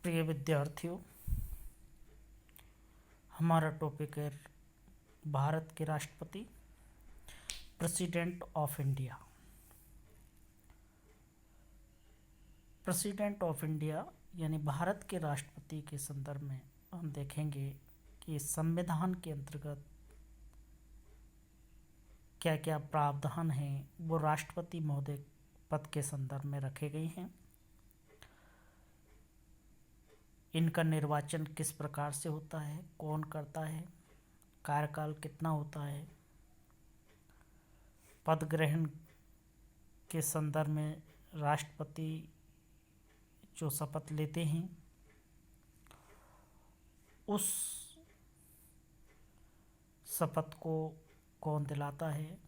प्रिय विद्यार्थियों, हमारा टॉपिक है भारत के राष्ट्रपति, president of India. President of India यानी भारत के राष्ट्रपति के संदर्भ में हम देखेंगे कि संविधान के अंतर्गत क्या क्या प्रावधान हैं वो राष्ट्रपति महोदय पद के संदर्भ में रखे गए हैं। इनका निर्वाचन किस प्रकार से होता है, कौन करता है, कार्यकाल कितना होता है, पद ग्रहण के संदर्भ में राष्ट्रपति जो शपथ लेते हैं उस शपथ को कौन दिलाता है,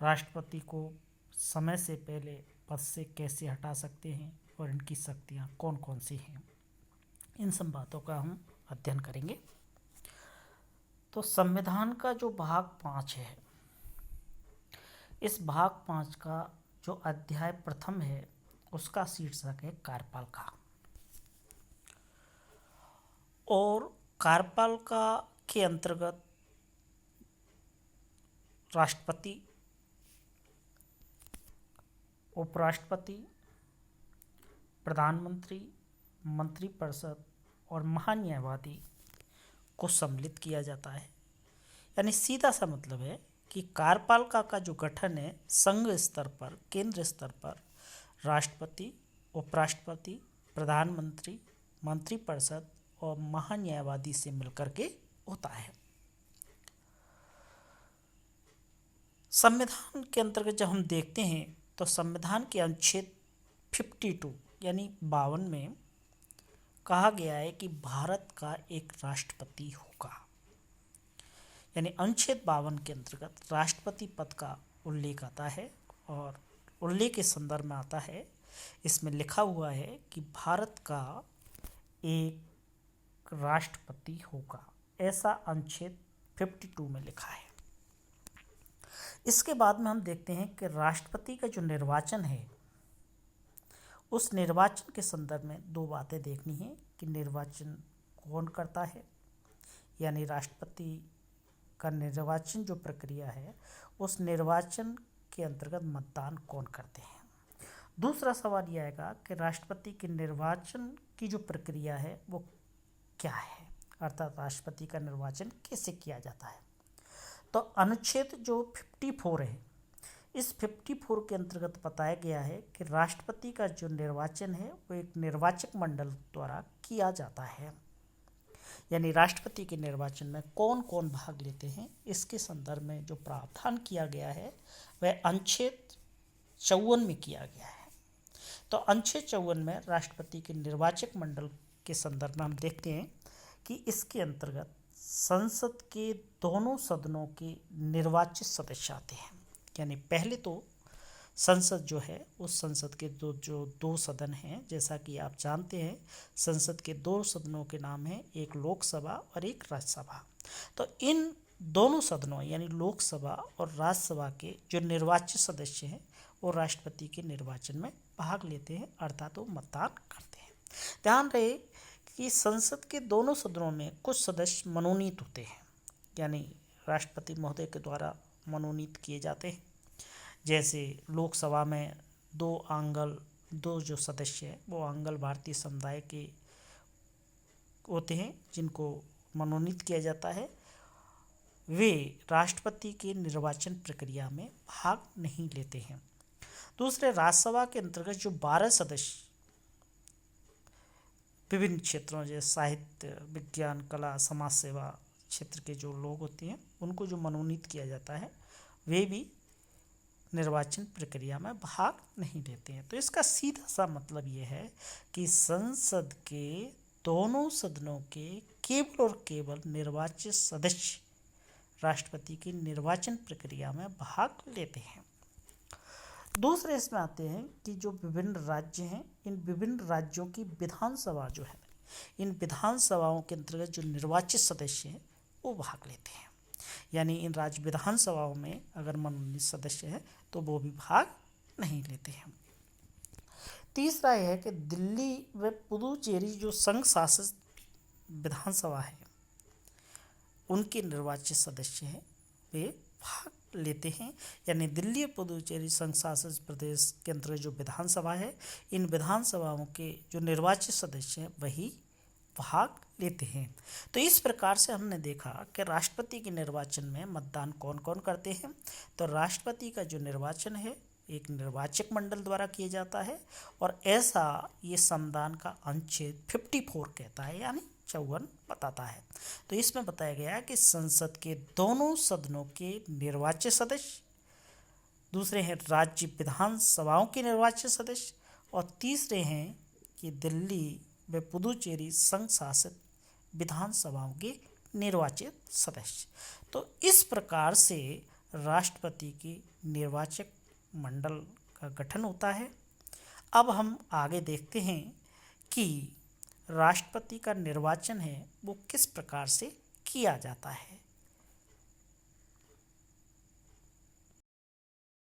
राष्ट्रपति को समय से पहले पद से कैसे हटा सकते हैं और इनकी शक्तियाँ कौन कौन सी हैं, इन सब बातों का हम अध्ययन करेंगे। तो संविधान का जो भाग 5 है, इस भाग 5 का जो अध्याय प्रथम है उसका शीर्षक है कार्यपालिका। और कार्यपालिका के अंतर्गत राष्ट्रपति, उपराष्ट्रपति, प्रधानमंत्री, मंत्रिपरिषद और महान्यायवादी को सम्मिलित किया जाता है। यानी सीधा सा मतलब है कि कार्यपालिका का जो गठन है संघ स्तर पर, केंद्र स्तर पर राष्ट्रपति, उपराष्ट्रपति, प्रधानमंत्री, मंत्रिपरिषद और महान्यायवादी से मिलकर के होता है। संविधान के अंतर्गत जब हम देखते हैं तो संविधान के अनुच्छेद 52 यानी 52 में कहा गया है कि भारत का एक राष्ट्रपति होगा। यानी अनुच्छेद 52 के अंतर्गत राष्ट्रपति पद का उल्लेख आता है और उल्लेख के संदर्भ में आता है, इसमें लिखा हुआ है कि भारत का एक राष्ट्रपति होगा, ऐसा अनुच्छेद 52 में लिखा है। इसके बाद में हम देखते हैं कि राष्ट्रपति का जो निर्वाचन है उस निर्वाचन के संदर्भ में दो बातें देखनी है कि निर्वाचन कौन करता है, यानी राष्ट्रपति का निर्वाचन जो प्रक्रिया है उस निर्वाचन के अंतर्गत मतदान कौन करते हैं। दूसरा सवाल यह आएगा कि राष्ट्रपति के निर्वाचन की जो प्रक्रिया है वो क्या है, अर्थात राष्ट्रपति का निर्वाचन कैसे किया जाता है। तो अनुच्छेद जो 54 है, इस 54 के अंतर्गत बताया गया है कि राष्ट्रपति का जो निर्वाचन है वो एक निर्वाचक मंडल द्वारा किया जाता है। यानी राष्ट्रपति के निर्वाचन में कौन कौन भाग लेते हैं इसके संदर्भ में जो प्रावधान किया गया है वह अनुच्छेद 54 में किया गया है। तो अनुच्छेद 54 में राष्ट्रपति के निर्वाचक मंडल के संदर्भ में हम देखते हैं कि इसके अंतर्गत संसद के दोनों सदनों के निर्वाचित सदस्य आते हैं। यानी पहले तो संसद जो है उस संसद के दो सदन हैं, जैसा कि आप जानते हैं संसद के दो सदनों के नाम हैं, एक लोकसभा और एक राज्यसभा। तो इन दोनों सदनों यानी लोकसभा और राज्यसभा के जो निर्वाचित सदस्य हैं वो राष्ट्रपति के निर्वाचन में भाग लेते हैं, अर्थात वो मतदान करते हैं। ध्यान रहे कि संसद के दोनों सदनों में कुछ सदस्य मनोनीत होते हैं, यानी राष्ट्रपति महोदय के द्वारा मनोनीत किए जाते हैं। जैसे लोकसभा में दो जो सदस्य हैं वो आंग्ल भारतीय समुदाय के होते हैं जिनको मनोनीत किया जाता है, वे राष्ट्रपति के निर्वाचन प्रक्रिया में भाग नहीं लेते हैं। दूसरे, राज्यसभा के अंतर्गत जो 12 सदस्य विभिन्न क्षेत्रों जैसे साहित्य, विज्ञान, कला, समाज सेवा क्षेत्र के जो लोग होते हैं उनको जो मनोनीत किया जाता है वे भी निर्वाचन प्रक्रिया में भाग नहीं लेते हैं। तो इसका सीधा सा मतलब ये है कि संसद के दोनों सदनों के केवल और केवल निर्वाचित सदस्य राष्ट्रपति की निर्वाचन प्रक्रिया में भाग लेते हैं। दूसरे इसमें आते हैं कि जो विभिन्न राज्य हैं, इन विभिन्न राज्यों की विधानसभा जो है, इन विधानसभाओं के अंतर्गत जो निर्वाचित सदस्य हैं वो भाग लेते हैं। यानी इन राज्य विधानसभाओं में अगर मनोनीत सदस्य हैं तो वो भी भाग नहीं लेते हैं। तीसरा यह है कि दिल्ली व पुदुचेरी जो संघ शासित विधानसभा है, उनके निर्वाचित सदस्य हैं वे भाग लेते हैं। यानी दिल्ली और पुदुचेरी संघ शासित प्रदेश के अंतर्गत जो विधानसभा है, इन विधानसभाओं के जो निर्वाचित सदस्य हैं वही भाग लेते हैं। तो इस प्रकार से हमने देखा कि राष्ट्रपति के निर्वाचन में मतदान कौन कौन करते हैं। तो राष्ट्रपति का जो निर्वाचन है एक निर्वाचक मंडल द्वारा किया जाता है, और ऐसा ये संविधान का अनुच्छेद 54 कहता है, यानी 54 बताता है। तो इसमें बताया गया है कि संसद के दोनों सदनों के निर्वाचित सदस्य, दूसरे हैं राज्य विधानसभाओं के निर्वाचित सदस्य, और तीसरे हैं कि दिल्ली व पुदुचेरी संघ शासित विधानसभाओं के निर्वाचित सदस्य। तो इस प्रकार से राष्ट्रपति की निर्वाचक मंडल का गठन होता है। अब हम आगे देखते हैं कि राष्ट्रपति का निर्वाचन है वो किस प्रकार से किया जाता है।